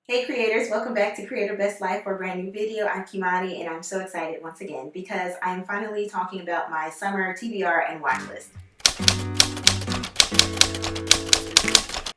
Hey creators, welcome back to Creator Best Life for a brand new video. I'm Kimani and I'm so excited once again because I'm finally talking about my summer TBR and watch list.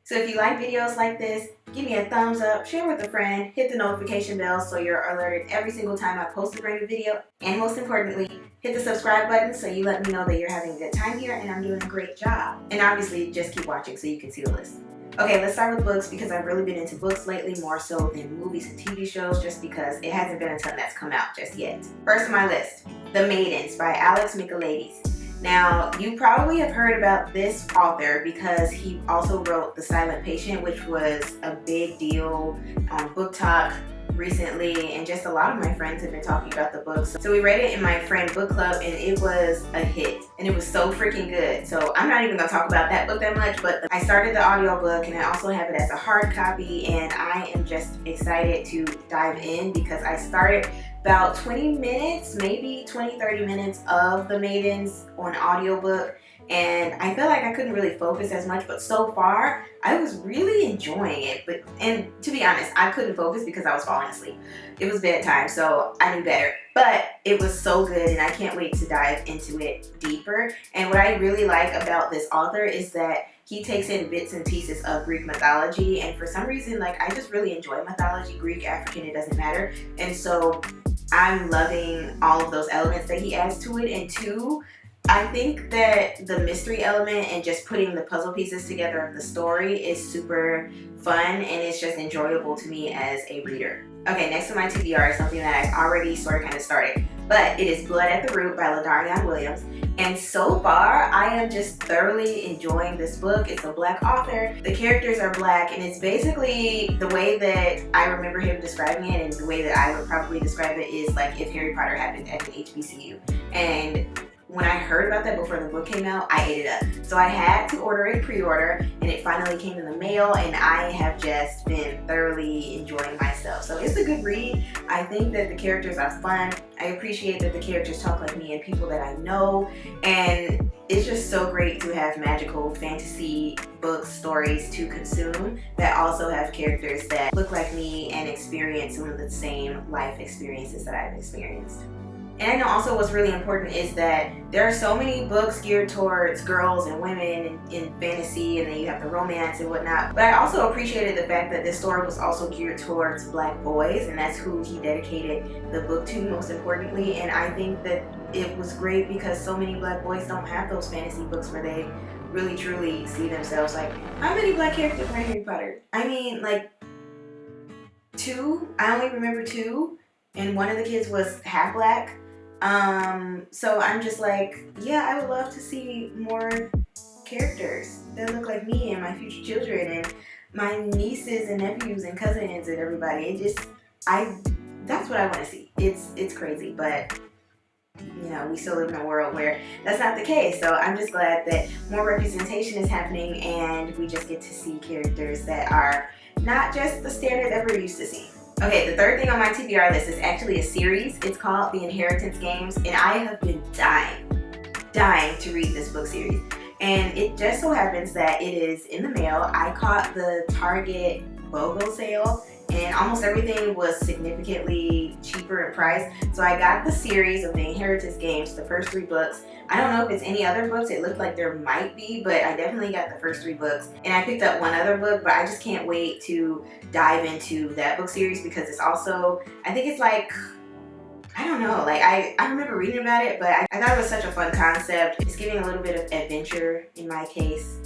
So if you like videos like this, give me a thumbs up, share with a friend, hit the notification bell so you're alerted every single time I post a brand new video, and most importantly, hit the subscribe button so you let me know that you're having a good time here and I'm doing a great job. And obviously, just keep watching so you can see the list. Okay, let's start with books because I've really been into books lately more so than movies and TV shows just because it hasn't been a ton that's come out just yet. First on my list, The Maidens by Alex Michaelides. Now, you probably have heard about this author because he also wrote The Silent Patient, which was a big deal on Book Talk recently, and just a lot of my friends have been talking about the book. So we read it in my friend book club and it was a hit and it was so freaking good. So I'm not even gonna talk about that book that much, but I started the audiobook and I also have it as a hard copy, and I am just excited to dive in because I started about 20 minutes, maybe 20-30 minutes of The Maidens on audiobook, and I felt like I couldn't really focus as much, but so far I was really enjoying it. And to be honest, I couldn't focus because I was falling asleep. It was bedtime, so I knew better, but it was so good and I can't wait to dive into it deeper. And what I really like about this author is that he takes in bits and pieces of Greek mythology, and for some reason, like, I just really enjoy mythology, Greek, African, it doesn't matter. And so I'm loving all of those elements that he adds to it. And two, I think that the mystery element and just putting the puzzle pieces together of the story is super fun and it's just enjoyable to me as a reader. Okay, next to my TBR is something that I've already sort of kind of started, but it is Blood at the Root by LaDarian Williams. And so far, I am just thoroughly enjoying this book. It's a Black author. The characters are Black, and it's basically the way that I remember him describing it, and the way that I would probably describe it is like if Harry Potter happened at an HBCU. And when I heard about that before the book came out, I ate it up. So I had to order a pre-order, and it finally came in the mail, and I have just been thoroughly enjoying myself. So it's a good read. I think that the characters are fun. I appreciate that the characters talk like me and people that I know, and it's just so great to have magical fantasy books, stories to consume that also have characters that look like me and experience some of the same life experiences that I've experienced. And I know also what's really important is that there are so many books geared towards girls and women in fantasy, and then you have the romance and whatnot. But I also appreciated the fact that this story was also geared towards Black boys, and that's who he dedicated the book to most importantly. And I think that it was great because so many Black boys don't have those fantasy books where they really truly see themselves. Like, how many Black characters are in Harry Potter? I mean, like, 2? I only remember 2, and one of the kids was half Black. So I'm just like, yeah, I would love to see more characters that look like me and my future children and my nieces and nephews and cousins and everybody. It just, that's what I want to see. It's crazy, but you know, we still live in a world where that's not the case. So I'm just glad that more representation is happening and we just get to see characters that are not just the standard that we're used to seeing. Okay, the third thing on my TBR list is actually a series. It's called The Inheritance Games, and I have been dying to read this book series. And it just so happens that it is in the mail. I caught the Target BOGO sale, and almost everything was significantly cheaper in price. So I got the series of The Inheritance Games, the first 3 books. I don't know if it's any other books. It looked like there might be, but I definitely got the first 3 books. And I picked up one other book, but I just can't wait to dive into that book series because it's also, I think it's like, I don't know, like I remember reading about it, but I thought it was such a fun concept. It's giving a little bit of adventure in my case,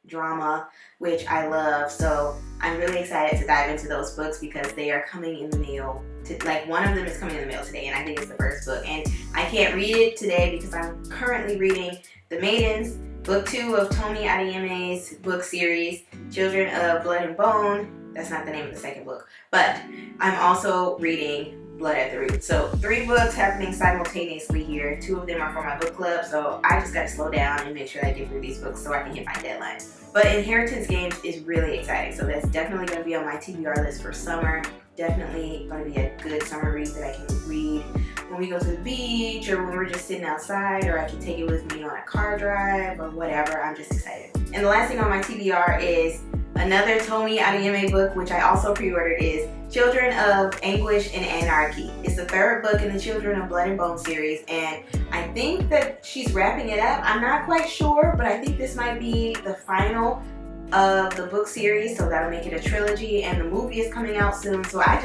drama, which I love. So I'm really excited to dive into those books because they are coming in the mail. Like, one of them is coming in the mail today, and I think it's the first book. And I can't read it today because I'm currently reading The Maidens, book 2 of Tomi Adeyeme's book series, Children of Blood and Bone. That's not the name of the second book, but I'm also reading Blood at the Root. So 3 books happening simultaneously here. 2 of them are for my book club, so I just gotta slow down and make sure I get through these books so I can hit my deadline. But Inheritance Games is really exciting, so that's definitely gonna be on my TBR list for summer. Definitely gonna be a good summer read that I can read when we go to the beach or when we're just sitting outside, or I can take it with me on a car drive or whatever. I'm just excited. And the last thing on my TBR is Another Tomi Adeyemi book, which I also pre-ordered, is Children of Anguish and Anarchy. It's the third book in the Children of Blood and Bone series, and I think that she's wrapping it up. I'm not quite sure, but I think this might be the final of the book series, so that'll make it a trilogy, and the movie is coming out soon, so I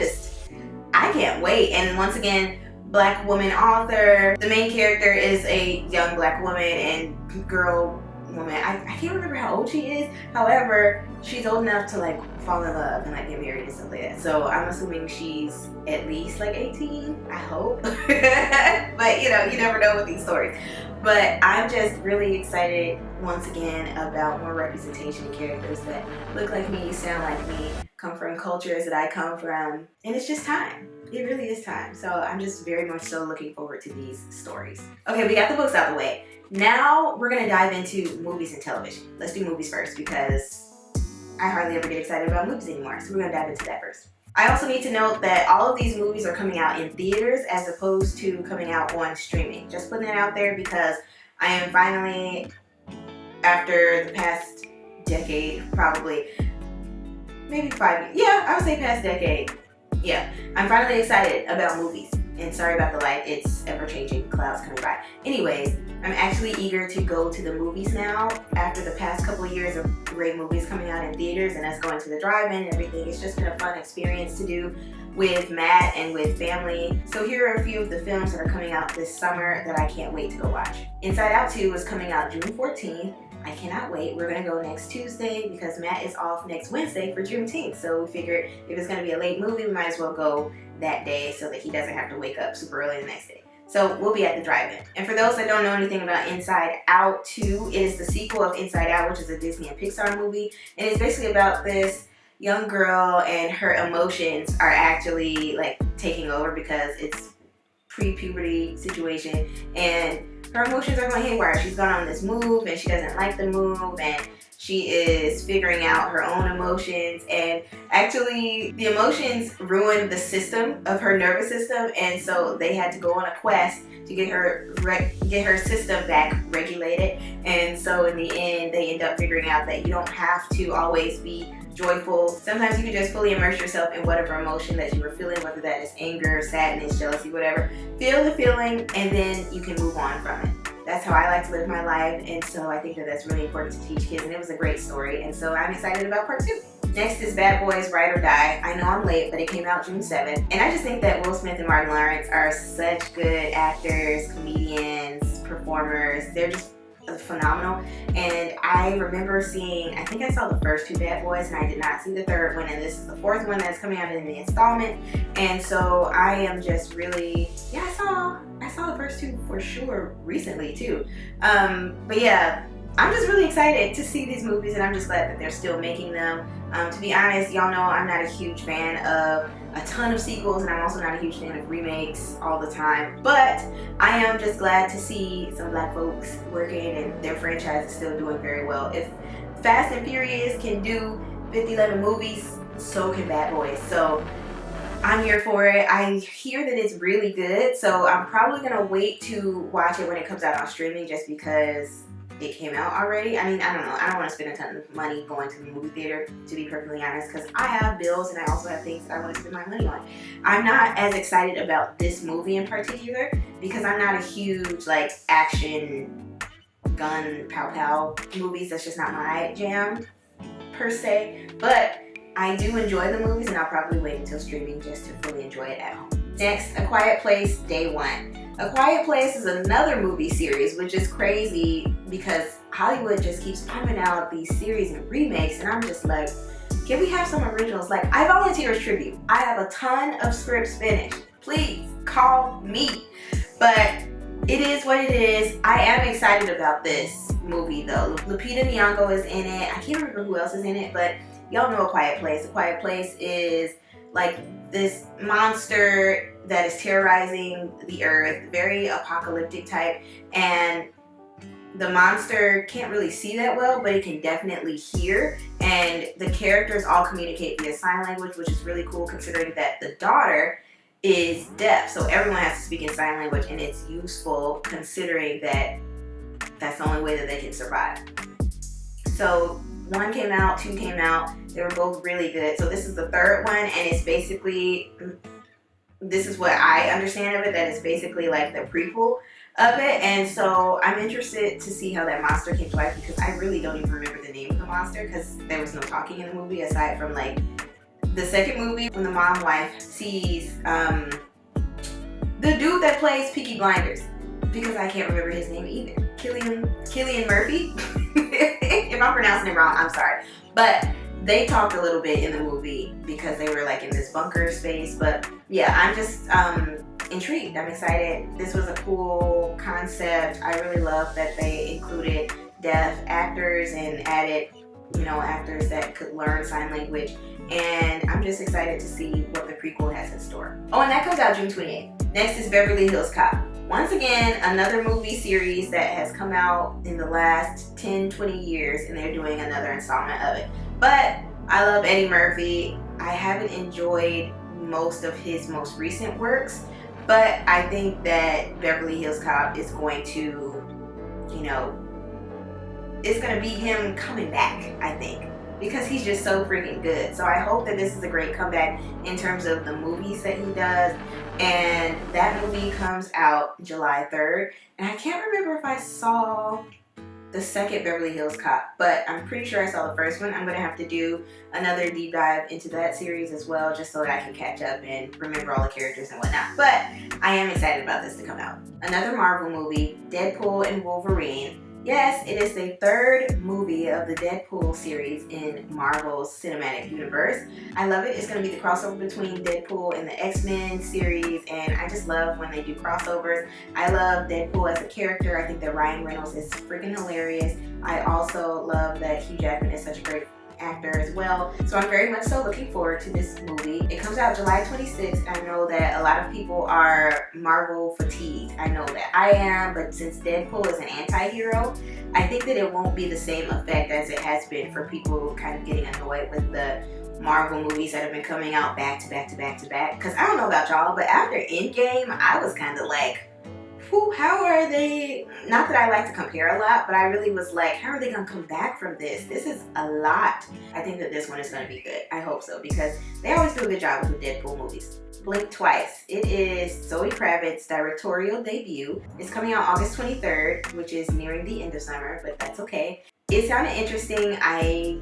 can't wait. And once again, Black woman author. The main character is a young Black woman and girl woman. I can't remember how old she is. However, she's old enough to like fall in love and like get married and stuff like that. So I'm assuming she's at least like 18, I hope. But you know, you never know with these stories. But I'm just really excited once again about more representation of characters that look like me, sound like me, come from cultures that I come from, and it's just time. It really is time. So I'm just very much so looking forward to these stories. Okay, we got the books out of the way. Now we're gonna dive into movies and television. Let's do movies first because I hardly ever get excited about movies anymore. So we're gonna dive into that first. I also need to note that all of these movies are coming out in theaters as opposed to coming out on streaming. Just putting it out there because I am finally, after the past decade, probably, maybe 5 years. Yeah, I would say past decade. Yeah, I'm finally excited about movies. And sorry about the light, it's ever-changing, clouds coming by. Anyways, I'm actually eager to go to the movies now after the past couple of years of great movies coming out in theaters and us going to the drive-in and everything. It's just been a fun experience to do with Matt and with family. So here are a few of the films that are coming out this summer that I can't wait to go watch. Inside Out 2 is coming out June 14th. I cannot wait. We're gonna go next Tuesday because Matt is off next Wednesday for Juneteenth. So we figured if it's gonna be a late movie, we might as well go that day so that he doesn't have to wake up super early the next day. So we'll be at the drive-in. And for those that don't know anything about Inside Out 2, it is the sequel of Inside Out, which is a Disney and Pixar movie. And it's basically about this young girl and her emotions are actually like taking over because it's pre-puberty situation and her emotions are going haywire. She's gone on this move and she doesn't like the move and she is figuring out her own emotions, and actually the emotions ruined the system of her nervous system, and so they had to go on a quest to get her system back regulated. And so in the end they end up figuring out that you don't have to always be joyful. Sometimes you can just fully immerse yourself in whatever emotion that you were feeling, whether that is anger, sadness, jealousy, whatever. Feel the feeling and then you can move on from it. That's how I like to live my life, and so I think that that's really important to teach kids, and it was a great story, and so I'm excited about part 2. Next is Bad Boys Ride or Die. I know I'm late, but it came out June 7th, and I just think that Will Smith and Martin Lawrence are such good actors, comedians, performers. They're just phenomenal. And I remember seeing, I think I saw the first 2 Bad Boys and I did not see the third one, and this is the 4th one that's coming out in the installment. And so I am just really, yeah, I saw the first 2 for sure recently too. But yeah, I'm just really excited to see these movies, and I'm just glad that they're still making them. To be honest, y'all know I'm not a huge fan of a ton of sequels, and I'm also not a huge fan of remakes all the time, but I am just glad to see some Black folks working and their franchise is still doing very well. If Fast and Furious can do 50-11 movies, so can Bad Boys. So I'm here for it. I hear that it's really good, so I'm probably gonna wait to watch it when it comes out on streaming just because it came out already. I mean, I don't know. I don't want to spend a ton of money going to the movie theater, to be perfectly honest, because I have bills and I also have things that I want to spend my money on. I'm not as excited about this movie in particular because I'm not a huge like action, gun, pow movies. That's just not my jam per se. But I do enjoy the movies, and I'll probably wait until streaming just to fully enjoy it at home. Next, A Quiet Place Day 1. A Quiet Place is another movie series, which is crazy because Hollywood just keeps pumping out these series and remakes, and I'm just like, can we have some originals? Like, I volunteer as tribute. I have a ton of scripts finished. Please call me. But it is what it is. I am excited about this movie though. Lupita Nyong'o is in it. I can't remember who else is in it, but y'all know A Quiet Place. A Quiet Place is like this monster that is terrorizing the earth, very apocalyptic type, and the monster can't really see that well, but it can definitely hear, and the characters all communicate via sign language, which is really cool considering that the daughter is deaf, so everyone has to speak in sign language, and it's useful considering that that's the only way that they can survive. So 1 came out, 2 came out, They were both really good. So this is the third one, and it's basically, this is what I understand of it, that it's basically like the prequel of it. And so I'm interested to see how that monster came to life, because I really don't even remember the name of the monster, because there was no talking in the movie aside from like the second movie when the mom wife sees the dude that plays Peaky Blinders, because I can't remember his name either. Cillian Murphy. If I'm pronouncing it wrong, I'm sorry. But they talked a little bit in the movie because they were like in this bunker space. But yeah, I'm just intrigued. I'm excited. This was a cool concept. I really love that they included deaf actors and added, you know, actors that could learn sign language. And I'm just excited to see what the prequel has in store. Oh, and that comes out June 28th. Next is Beverly Hills Cop. Once again, another movie series that has come out in the last 10-20 years, and they're doing another installment of it. But I love Eddie Murphy. I haven't enjoyed most of his most recent works, but I think that Beverly Hills Cop is going to, you know, it's going to be him coming back, I think, because he's just so freaking good. So I hope that this is a great comeback in terms of the movies that he does. And that movie comes out July 3rd. And I can't remember if I saw the second Beverly Hills Cop, but I'm pretty sure I saw the first one. I'm going to have to do another deep dive into that series as well, just so that I can catch up and remember all the characters and whatnot. But I am excited about this to come out. Another Marvel movie, Deadpool and Wolverine. Yes, it is the third movie of the Deadpool series in Marvel's cinematic universe. I love it. It's going to be the crossover between Deadpool and the X-Men series, and I just love when they do crossovers. I love Deadpool as a character. I think that Ryan Reynolds is freaking hilarious. I also love that Hugh Jackman is such a great actor as well. So I'm very much so looking forward to this movie. It comes out July 26th. I know that a lot of people are Marvel fatigued. I know that I am, but since Deadpool is an anti-hero, I think that it won't be the same effect as it has been for people kind of getting annoyed with the Marvel movies that have been coming out back to back to back to back. Because I don't know about y'all, but after Endgame, I was kind of like, how are they, not that I like to compare a lot, but I really was like, how are they going to come back from this? This is a lot. I think that this one is going to be good. I hope so, because they always do a good job with the Deadpool movies. Blink Twice. It is Zoe Kravitz's directorial debut. It's coming out August 23rd, which is nearing the end of summer, but that's okay. It sounded interesting. I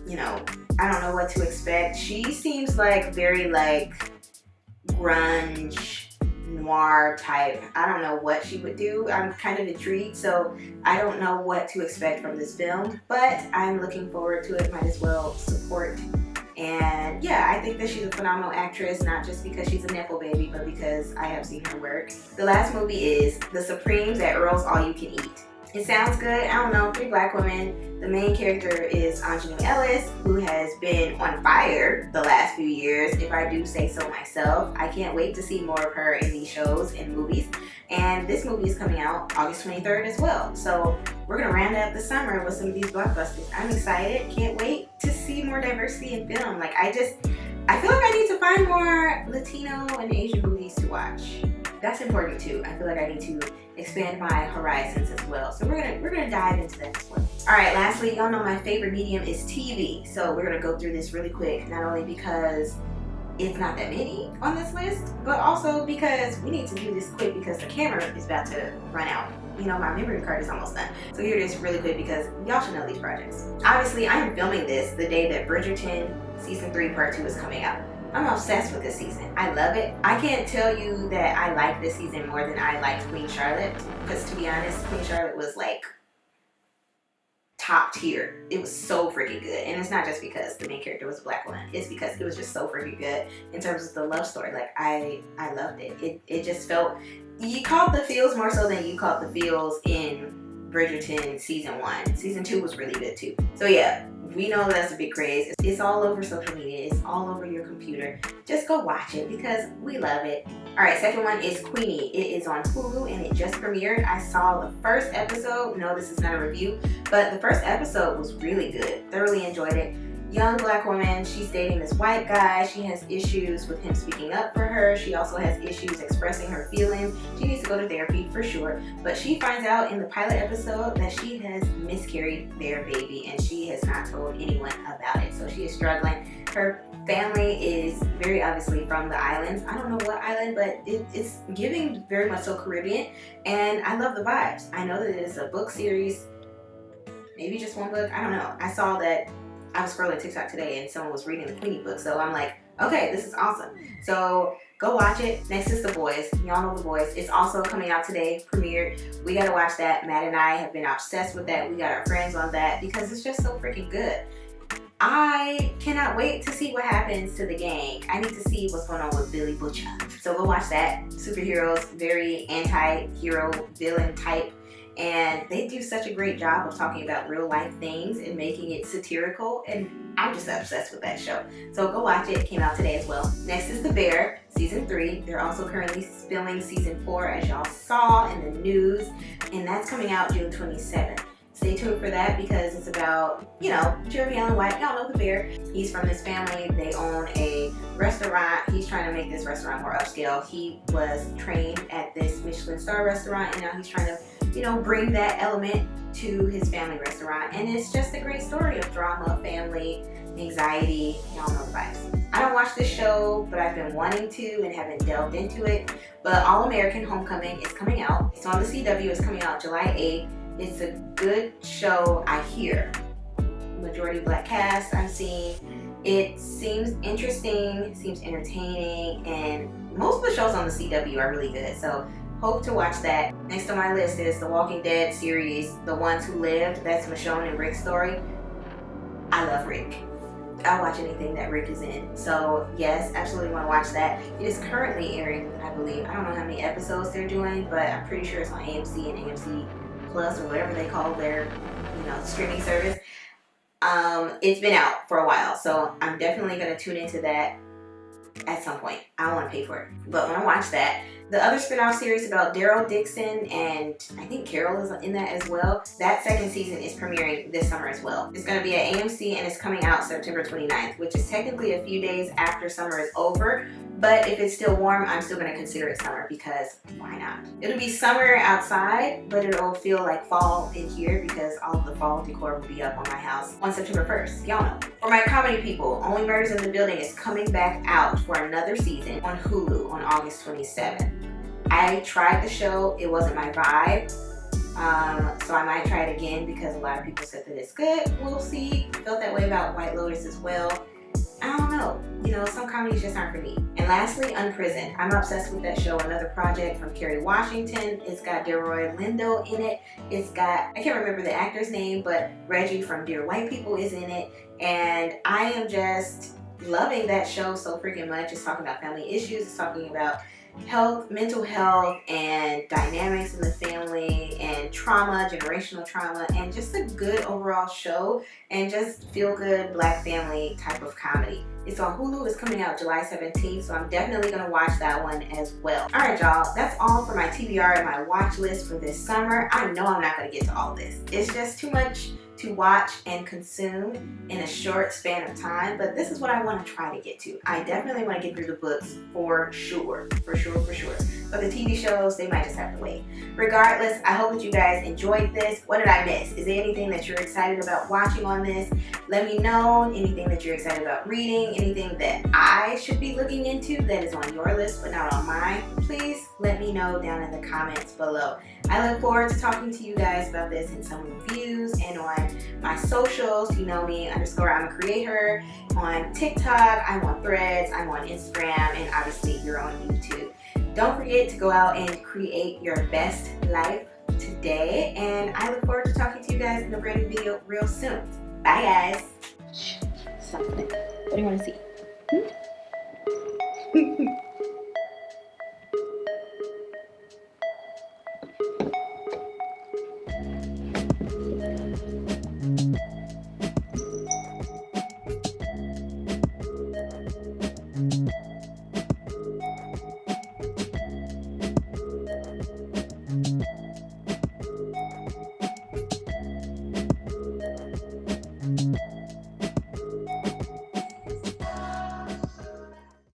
don't know what to expect. She seems like very like grunge, noir type. I don't know what she would do. I'm kind of intrigued, so I don't know what to expect from this film, but I'm looking forward to it. Might as well support. And yeah, I think that she's a phenomenal actress, not just because she's a Nepo baby, but because I have seen her work. The last movie is The Supremes at Earl's All You Can Eat. It sounds good. I don't know, 3 black women. The main character is Anjanou Ellis, who has been on fire the last few years, if I do say so myself. I can't wait to see more of her in these shows and movies. And this movie is coming out August 23rd as well. So we're going to round out the summer with some of these blockbusters. I'm excited. Can't wait to see more diversity in film. Like, I feel like I need to find more Latino and Asian movies to watch. That's important too. I feel like I need to expand my horizons as well. So we're gonna dive into that as well. All right, lastly, y'all know my favorite medium is TV. So we're gonna go through this really quick, not only because it's not that many on this list, but also because we need to do this quick because the camera is about to run out. You know, my memory card is almost done. So here it is really quick because y'all should know these projects. Obviously, I am filming this the day that Bridgerton Season 3 Part 2 is coming out. I'm obsessed with this season. I love it. I can't tell you that I like this season more than I liked Queen Charlotte, because to be honest, Queen Charlotte was like top tier. It was so freaking good. And it's not just because the main character was a black woman. It's because it was just so freaking good in terms of the love story. Like, I loved it. It just felt, you caught the feels more so than you caught the feels in Bridgerton Season 1. Season 2 was really good too. So yeah, we know that's a big craze. It's all over social media. It's all over your computer. Just go watch it because we love it. All right, second one is Queenie. It is on Hulu and it just premiered. I saw the first episode. No, this is not a review, but the first episode was really good. Thoroughly enjoyed it. young black woman. She's dating this white guy. She has issues with him speaking up for her. She also has issues expressing her feelings. She needs to go to therapy for sure. But she finds out in the pilot episode that she has miscarried their baby and she has not told anyone about it. So she is struggling. Her family is very obviously from the islands. I don't know what island, but it's giving very much so Caribbean. And I love the vibes. I know that it is a book series. Maybe just one book. I don't know. I saw that I was scrolling TikTok today and someone was reading the Queenie book. So I'm like, okay, this is awesome. So go watch it. Next is The Boys. Y'all know The Boys. It's also coming out today, premiered. We gotta watch that. Matt and I have been obsessed with that. We got our friends on that because it's just so freaking good. I cannot wait to see what happens to the gang. I need to see what's going on with Billy Butcher. So go watch that. Superheroes, very anti-hero villain type. And they do such a great job of talking about real life things and making it satirical, and I'm just obsessed with that show. So go watch it. It came out today as well. Next is The Bear, season 3. They're also currently filming season 4, as y'all saw in the news, and that's coming out June 27th. Stay tuned for that because it's about, you know, Jeremy Allen White. Y'all know The Bear. He's from this family. They own a restaurant. He's trying to make this restaurant more upscale. He was trained at this Michelin star restaurant, and now he's trying to, you know, bring that element to his family restaurant. And it's just a great story of drama, family, anxiety. Y'all know the vibes. I don't watch this show, but I've been wanting to and haven't delved into it. But All American Homecoming is coming out. It's on the CW. It's coming out July 8th. It's a good show, I hear. Majority black cast I'm seeing. It seems interesting, seems entertaining, and most of the shows on the CW are really good. So hope to watch that. Next on my list is the Walking Dead series, The Ones Who Lived. That's Michonne and Rick's story. I love Rick. I'll watch anything that Rick is in. So yes, absolutely want to watch that. It is currently airing, I believe. I don't know how many episodes they're doing, but I'm pretty sure it's on AMC and AMC Plus or whatever they call their, you know, streaming service. It's been out for a while, so I'm definitely going to tune into that at some point. I don't want to pay for it, but when I watch that, the other spin-off series about Daryl Dixon, and I think Carol is in that as well, that second season is premiering this summer as well. It's going to be at AMC and it's coming out September 29th, which is technically a few days after summer is over. But if it's still warm, I'm still going to consider it summer because why not? It'll be summer outside, but it'll feel like fall in here because all of the fall decor will be up on my house on September 1st. Y'all know. For my comedy people, Only Murders in the Building is coming back out for another season on Hulu on August 27th. I tried the show. It wasn't my vibe. So I might try it again because a lot of people said that it's good. We'll see. Felt that way about White Lotus as well. I don't know. You know, some comedies just aren't for me. And lastly, Unprisoned. I'm obsessed with that show. Another project from Kerry Washington. It's got Delroy Lindo in it. It's got, I can't remember the actor's name, but Reggie from Dear White People is in it. And I am just loving that show so freaking much. It's talking about family issues. It's talking about health, mental health, and dynamics in the family, and trauma, generational trauma, and just a good overall show, and just feel good black family type of comedy. It's on Hulu. It's coming out July 17th, so I'm definitely going to watch that one as well. All right, y'all. That's all for my TBR and my watch list for this summer. I know I'm not going to get to all this. It's just too much to watch and consume in a short span of time, but this is what I want to try to get to. I definitely want to get through the books for sure. But the TV shows, they might just have to wait. Regardless, I hope that you guys enjoyed this. What did I miss? Is there anything that you're excited about watching on this? Let me know. Anything that you're excited about reading, anything that I should be looking into that is on your list but not on mine, please let me know down in the comments below. I look forward to talking to you guys about this in some reviews and on my socials. You know me, _I'm a Createher. On TikTok, I'm on Threads, I'm on Instagram, and obviously you're on YouTube. Don't forget to go out and create your best life today. And I look forward to talking to you guys in a brand new video real soon. Bye guys. Something. What do you want to see?